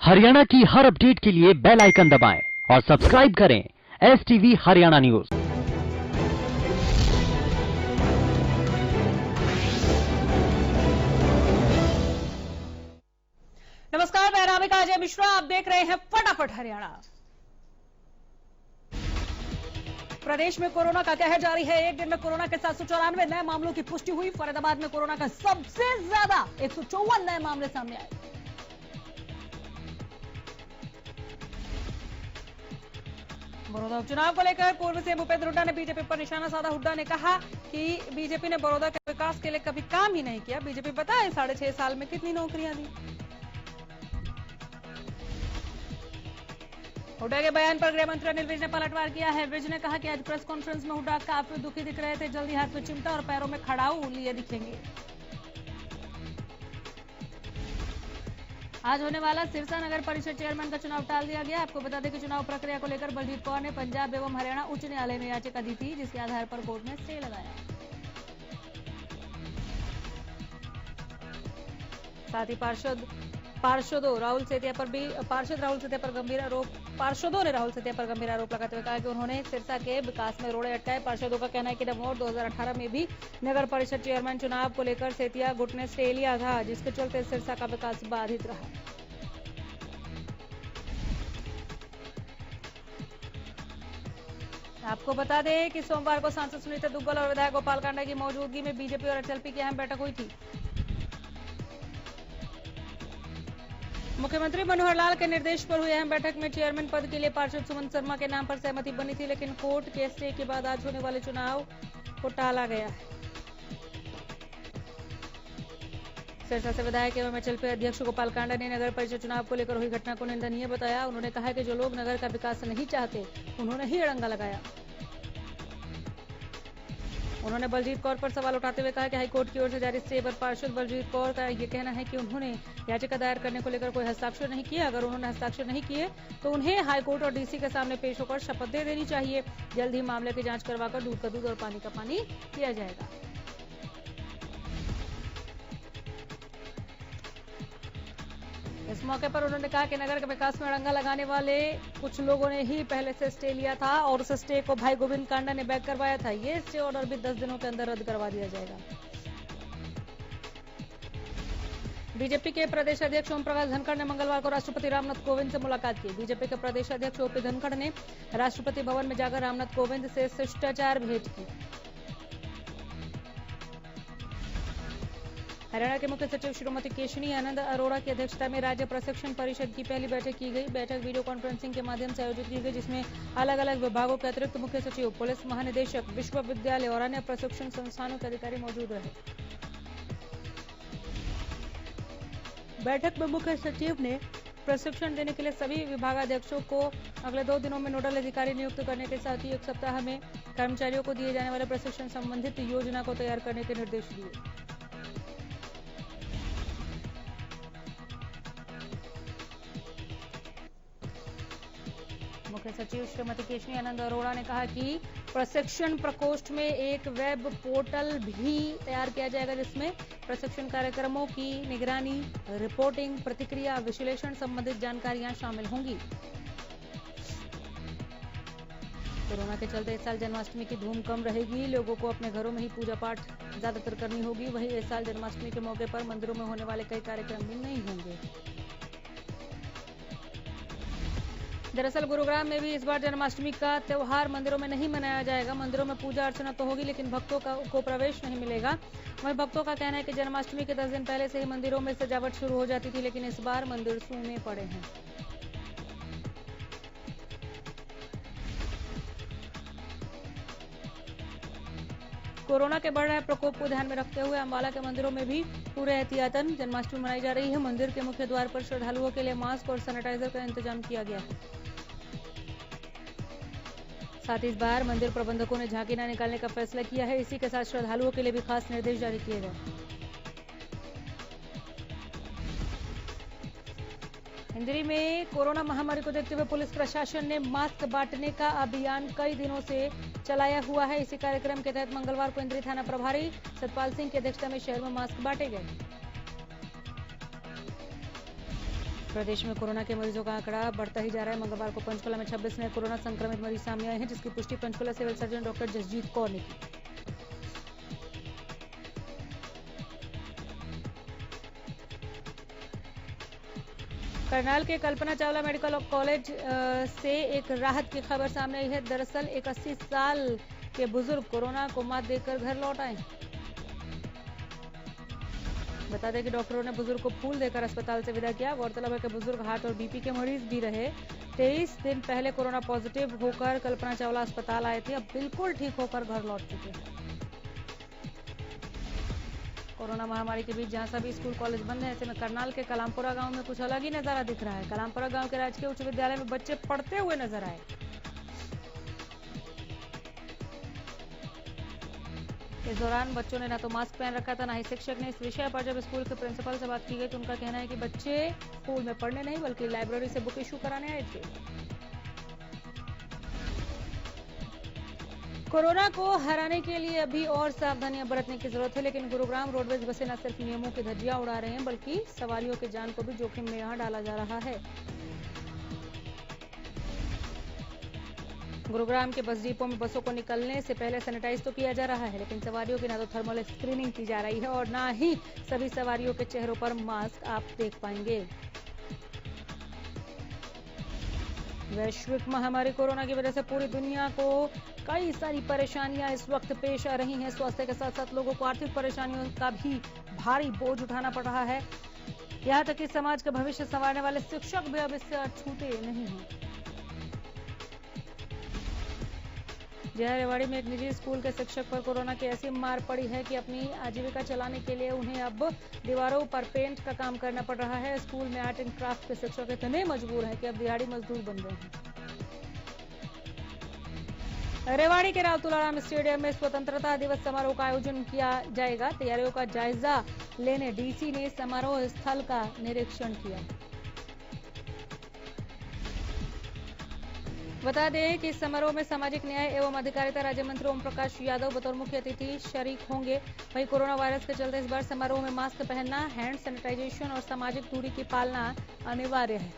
हरियाणा की हर अपडेट के लिए बेल आइकन दबाएं और सब्सक्राइब करें STV हरियाणा न्यूज। नमस्कार, मैं रामिका अजय मिश्रा, आप देख रहे हैं फटाफट हरियाणा। प्रदेश में कोरोना का कहर जारी है। एक दिन में कोरोना के 794 नए मामलों की पुष्टि हुई। फरीदाबाद में कोरोना का सबसे ज्यादा 154 नए मामले सामने आए। बड़ौदा उपचुनाव को लेकर पूर्व सीएम भूपेंद्र हुड्डा ने बीजेपी पर निशाना साधा। हुड्डा ने कहा कि बीजेपी ने बड़ौदा के विकास के लिए कभी काम ही नहीं किया। बीजेपी पता है 6.5 साल में कितनी नौकरियां दी। हुड्डा के बयान पर गृह मंत्री अनिल विज ने पलटवार किया है। विज ने कहा कि आज प्रेस कॉन्फ्रेंस में हुड्डा काफी दुखी दिख रहे थे। जल्दी हाथ में चिमटा और पैरों में खड़ाऊ लिए दिखेंगे। आज होने वाला सिरसा नगर परिषद चेयरमैन का चुनाव टाल दिया गया। आपको बता दें कि चुनाव प्रक्रिया को लेकर बलजीत कौर ने पंजाब एवं हरियाणा उच्च न्यायालय में याचिका दी थी, जिसके आधार पर कोर्ट ने स्टे लगाया। साथ ही पार्षदों ने राहुल सेतिया पर गंभीर आरोप लगाते हुए कहा कि उन्होंने सिरसा के विकास में रोड़े अटकाए। पार्षदों का कहना है कि नवंबर 2018 में भी नगर परिषद चेयरमैन चुनाव को लेकर सेतिया गुट ने स्टे लिया था, जिसके चलते सिरसा का विकास बाधित रहा। आपको बता दें कि सोमवार को सांसद सुनीता दुग्गल और विधायक गोपाल कांडा की मौजूदगी में बीजेपी और HLP की अहम बैठक हुई थी। मुख्यमंत्री मनोहर लाल के निर्देश पर हुई अहम बैठक में चेयरमैन पद के लिए पार्षद सुमंत शर्मा के नाम पर सहमति बनी थी, लेकिन कोर्ट के स्टे के बाद आज होने वाले चुनाव को टाला गया है। सिरसा से विधायक एवं HLP अध्यक्ष गोपाल कांडा ने नगर परिषद चुनाव को लेकर हुई घटना को निंदनीय बताया। उन्होंने कहा कि जो लोग नगर का विकास नहीं चाहते, उन्होंने ही अड़ंगा लगाया। उन्होंने बलजीत कौर पर सवाल उठाते हुए कहा कि हाईकोर्ट की ओर से जारी स्टे पर पार्षद बलजीत कौर का यह कहना है कि उन्होंने याचिका दायर करने को लेकर कोई हस्ताक्षर नहीं किया। अगर उन्होंने हस्ताक्षर नहीं किए तो उन्हें हाईकोर्ट और DC के सामने पेश होकर शपथ दे देनी चाहिए। जल्द ही मामले की जांच करवाकर दूध का दूध और पानी का पानी किया जाएगा। इस मौके पर उन्होंने कहा कि नगर के विकास में अड़ंगा लगाने वाले कुछ लोगों ने ही पहले से स्टे लिया था और उस स्टे को भाई गोविंद कांडा ने बैक करवाया था। ये स्टे ऑर्डर भी 10 दिनों के अंदर रद्द करवा दिया जाएगा। बीजेपी के प्रदेश अध्यक्ष ओम प्रकाश धनखड़ ने मंगलवार को राष्ट्रपति रामनाथ कोविंद से मुलाकात की। बीजेपी के प्रदेश अध्यक्ष OP धनखड़ ने राष्ट्रपति भवन में जाकर रामनाथ कोविंद से शिष्टाचार भेंट की। हरियाणा के मुख्य सचिव श्रीमती केशनी आनंद अरोड़ा की अध्यक्षता में राज्य प्रशिक्षण परिषद की पहली बैठक की गई। बैठक वीडियो कॉन्फ्रेंसिंग के माध्यम से आयोजित की गई, जिसमें अलग अलग विभागों के अतिरिक्त मुख्य सचिव, पुलिस महानिदेशक, विश्वविद्यालय और अन्य प्रशिक्षण संस्थानों के अधिकारी मौजूद रहे। बैठक में मुख्य सचिव ने प्रशिक्षण देने के लिए सभी विभागाध्यक्षों को अगले 2 दिनों में नोडल अधिकारी नियुक्त करने के साथ ही 1 सप्ताह में कर्मचारियों को दिए जाने वाले प्रशिक्षण संबंधित योजना को तैयार करने के निर्देश दिए। मुख्य सचिव श्रीमती केशनी आनंद अरोड़ा ने कहा कि प्रशिक्षण प्रकोष्ठ में एक वेब पोर्टल भी तैयार किया जाएगा, जिसमें प्रशिक्षण कार्यक्रमों की निगरानी, रिपोर्टिंग, प्रतिक्रिया, विश्लेषण संबंधित जानकारियां शामिल होंगी। कोरोना के चलते इस साल जन्माष्टमी की धूम कम रहेगी। लोगों को अपने घरों में ही पूजा पाठ ज्यादातर करनी होगी। वहीं इस साल जन्माष्टमी के मौके पर मंदिरों में होने वाले कई कार्यक्रम भी नहीं होंगे। दरअसल गुरुग्राम में भी इस बार जन्माष्टमी का त्योहार मंदिरों में नहीं मनाया जाएगा। मंदिरों में पूजा अर्चना तो होगी, लेकिन भक्तों को प्रवेश नहीं मिलेगा। वहीं भक्तों का कहना है कि जन्माष्टमी के 10 दिन पहले से ही मंदिरों में सजावट शुरू हो जाती थी, लेकिन इस बार मंदिर सूने पड़े हैं। कोरोना के बढ़ रहे प्रकोप को ध्यान में रखते हुए अम्बाला के मंदिरों में भी पूरे एहतियातन जन्माष्टमी मनाई जा रही है। मंदिर के मुख्य द्वार पर श्रद्धालुओं के लिए मास्क और सैनिटाइजर का इंतजाम किया गया है। साथ ही इस बार मंदिर प्रबंधकों ने झांकी न निकालने का फैसला किया है। इसी के साथ श्रद्धालुओं के लिए भी खास निर्देश जारी किए गए। इंदिरी में कोरोना महामारी को देखते हुए पुलिस प्रशासन ने मास्क बांटने का अभियान कई दिनों से चलाया हुआ है। इसी कार्यक्रम के तहत मंगलवार को इंदिरी थाना प्रभारी सतपाल सिंह की अध्यक्षता में शहर में मास्क बांटे गए। प्रदेश में कोरोना के मरीजों का आंकड़ा बढ़ता ही जा रहा है। मंगलवार को पंचकुला में 26 नए कोरोना संक्रमित मरीज सामने आए हैं, जिसकी पुष्टि Panchkula civil surgeon doctor Jasjit Kaur ने की। करनाल के कल्पना चावला मेडिकल कॉलेज से एक राहत की खबर सामने आई है। दरअसल एक 80 साल के बुजुर्ग कोरोना को मात देकर घर लौट आए। बता दें कि डॉक्टरों ने बुजुर्ग को फूल देकर अस्पताल से विदा किया। गौरतलब है कि बुजुर्ग हार्ट और बीपी के मरीज भी रहे। 23 दिन पहले कोरोना पॉजिटिव होकर कल्पना चावला अस्पताल आए थे, अब बिल्कुल ठीक होकर घर लौट चुके हैं। कोरोना महामारी के बीच जहां सभी स्कूल कॉलेज बंद हैं, ऐसे में करनाल के कलामपुरा गांव में कुछ अलग ही नजारा दिख रहा है। कलामपुरा गांव के राजकीय उच्च विद्यालय में बच्चे पढ़ते हुए नजर आए। इस दौरान बच्चों ने ना तो मास्क पहन रखा था, ना ही शिक्षक ने। इस विषय पर जब स्कूल के प्रिंसिपल से बात की गई तो उनका कहना है कि बच्चे स्कूल में पढ़ने नहीं बल्कि लाइब्रेरी से बुक इशू कराने आए थे। कोरोना को हराने के लिए अभी और सावधानियां बरतने की जरूरत है, लेकिन गुरुग्राम रोडवेज बसें न सिर्फ नियमों की धज्जियां उड़ा रहे हैं बल्कि सवारियों की जान को भी जोखिम में यहां डाला जा रहा है। गुरुग्राम के बस डिपो में बसों को निकलने से पहले सैनिटाइज तो किया जा रहा है, लेकिन सवारियों की ना तो थर्मल स्क्रीनिंग की जा रही है और ना ही सभी सवारियों के चेहरों पर मास्क आप देख पाएंगे। वैश्विक महामारी कोरोना की वजह से पूरी दुनिया को कई सारी परेशानियां इस वक्त पेश आ रही हैं। स्वास्थ्य के साथ साथ लोगों को आर्थिक परेशानियों का भी भारी बोझ उठाना पड़ रहा है। यहाँ तक कि समाज का भविष्य संवारने वाले शिक्षक भी अब इससे अछूते नहीं हैं। रेवाड़ी में एक निजी स्कूल के शिक्षक पर कोरोना की ऐसी मार पड़ी है कि अपनी आजीविका चलाने के लिए उन्हें अब दीवारों पर पेंट का काम करना पड़ रहा है। स्कूल में आर्ट एंड क्राफ्ट के शिक्षक इतने मजबूर हैं कि अब दिहाड़ी मजदूर बन गए हैं। रेवाड़ी के राव तुलाराम स्टेडियम में स्वतंत्रता दिवस समारोह का आयोजन किया जाएगा। तैयारियों का जायजा लेने डीसी ने समारोह स्थल का निरीक्षण किया। बता दें कि इस समारोह में सामाजिक न्याय एवं अधिकारिता राज्य मंत्री ओम प्रकाश यादव बतौर मुख्य अतिथि शरीक होंगे। वहीं कोरोना वायरस के चलते इस बार समारोह में मास्क पहनना, हैंड सैनिटाइजेशन और सामाजिक दूरी की पालना अनिवार्य है।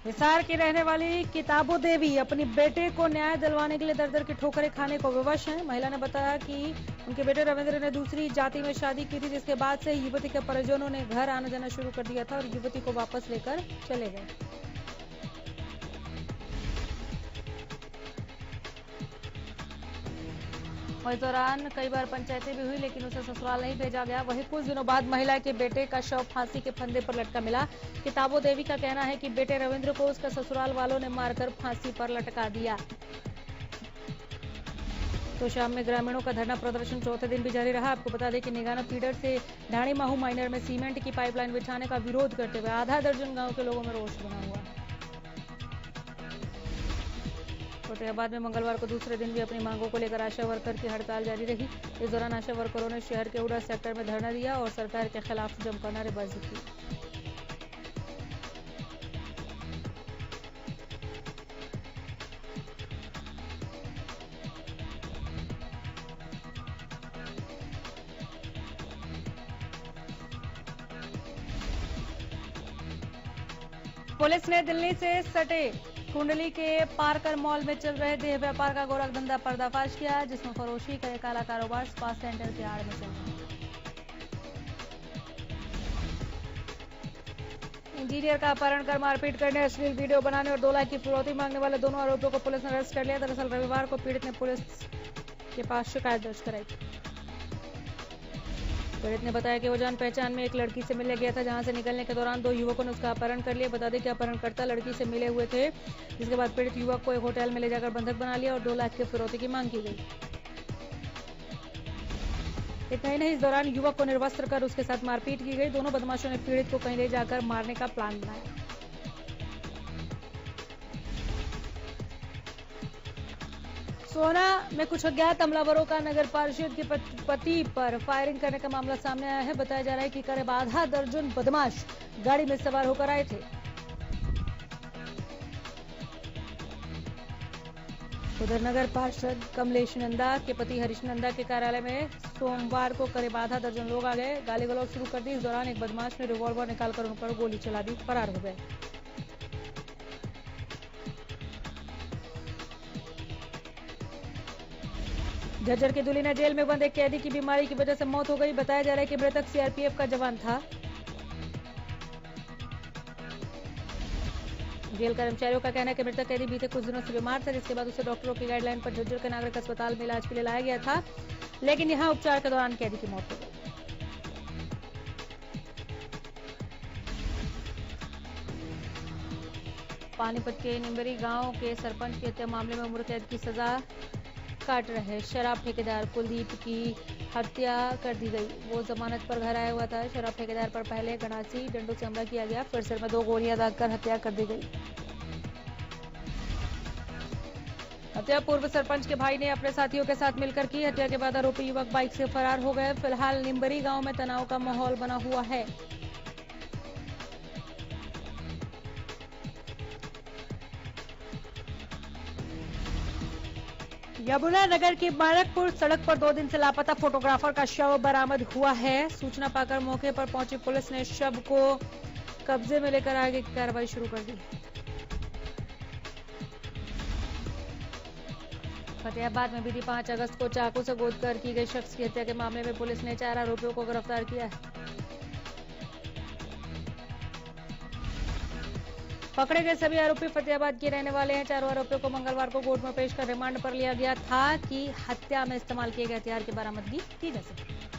हिसार की रहने वाली किताबो देवी अपनी बेटे को न्याय दिलवाने के लिए दर दर की ठोकरें खाने को विवश हैं। महिला ने बताया कि उनके बेटे रविंद्र ने दूसरी जाति में शादी की थी, जिसके बाद से युवती के परिजनों ने घर आना जाना शुरू कर दिया था और युवती को वापस लेकर चले गए। और इस दौरान कई बार पंचायतें भी हुई, लेकिन उसे ससुराल नहीं भेजा गया। वहीं कुछ दिनों बाद महिला के बेटे का शव फांसी के फंदे पर लटका मिला। किताबो देवी का कहना है कि बेटे रविंद्र को उसका ससुराल वालों ने मारकर फांसी पर लटका दिया। तो शाम में ग्रामीणों का धरना प्रदर्शन चौथे दिन भी जारी रहा। आपको बता दें कि निगाना फीडर से ढाणी माहू माइनर में सीमेंट की पाइपलाइन बिछाने का विरोध करते हुए आधा दर्जन गांव के लोगों में रोष बना हुआ है। फतेहाबाद में मंगलवार को दूसरे दिन भी अपनी मांगों को लेकर आशा वर्कर की हड़ताल जारी रही। इस दौरान आशा वर्करों ने शहर के उड़ा सेक्टर में धरना दिया और सरकार के खिलाफ जमकर नारेबाजी की। पुलिस ने दिल्ली से सटे कुंडली के पारकर मॉल में चल रहे देह व्यापार का गोरख धंधा पर्दाफाश किया, जिसमें फरोशी का एक काला कारोबार स्पा सेंटर के आड़ में चल रहा है। इंजीनियर का अपहरण कर मारपीट करने, अश्लील वीडियो बनाने और 2 लाख की फिरौती मांगने वाले दोनों आरोपियों को पुलिस ने अरेस्ट कर लिया। दरअसल रविवार को पीड़ित ने पुलिस के पास शिकायत दर्ज कराई। पीड़ित ने बताया कि वो जान पहचान में एक लड़की से मिलने गया था, जहां से निकलने के दौरान 2 युवकों ने उसका अपहरण कर लिया। बता दें कि अपहरणकर्ता लड़की से मिले हुए थे, जिसके बाद पीड़ित युवक को एक होटल में ले जाकर बंधक बना लिया और 2 लाख की फिरौती की मांग की गई। इतना ही नहीं, इस दौरान युवक को निर्वस्त्र कर उसके साथ मारपीट की गई। दोनों बदमाशों ने पीड़ित को कहीं ले जाकर मारने का प्लान बनाया। सोहना में कुछ अज्ञात हमलावरों का नगर पार्षद के पति पर फायरिंग करने का मामला सामने आया है। बताया जा रहा है कि करीब आधा दर्जन बदमाश गाड़ी में सवार होकर आए थे। उधर नगर पार्षद कमलेश नंदा के पति हरीश नंदा के कार्यालय में सोमवार को करीब आधा दर्जन लोग आ गए, गाली गलौज शुरू कर दी। इस दौरान एक बदमाश ने रिवॉल्वर निकालकर उन पर गोली चला दी, फरार हो गए। झज्जर के दुलीना जेल में बंद एक कैदी की बीमारी की वजह से मौत हो गई। बताया जा रहा है कि मृतक सीआरपीएफ का जवान था। जेल कर्मचारियों का कहना है कि मृतक कैदी बीते कुछ दिनों से बीमार था, जिसके बाद उसे डॉक्टरों की गाइडलाइन पर झज्जर के नागरिक अस्पताल में इलाज के लिए लाया गया था, लेकिन यहां उपचार के दौरान कैदी की मौत हो गई। पानीपत के निम्बरी गांव के सरपंच की हत्या मामले में उम्र कैद की सजा काट रहे शराब ठेकेदार कुलदीप की हत्या कर दी गई। वो जमानत पर घर आया हुआ था। शराब ठेकेदार पर पहले गणासी डंडों से हमला किया गया, फिर सिर में 2 गोलियां दागकर हत्या कर दी गई। हत्या पूर्व सरपंच के भाई ने अपने साथियों के साथ मिलकर की। हत्या के बाद आरोपी युवक बाइक से फरार हो गए। फिलहाल निम्बरी गांव में तनाव का माहौल बना हुआ है। यमुनानगर की माणकपुर सड़क पर 2 दिन से लापता फोटोग्राफर का शव बरामद हुआ है। सूचना पाकर मौके पर पहुंची पुलिस ने शव को कब्जे में लेकर आगे की कार्रवाई शुरू कर दी। फतेहाबाद में बीती 5 अगस्त को चाकू से गोदकर की गई शख्स की हत्या के मामले में पुलिस ने 4 आरोपियों को गिरफ्तार किया है। पकड़े गए सभी आरोपी फतेहाबाद के रहने वाले हैं। चारों आरोपियों को मंगलवार को कोर्ट में पेश कर रिमांड पर लिया गया था कि हत्या में इस्तेमाल किए गए हथियार की बरामदगी की जा सके।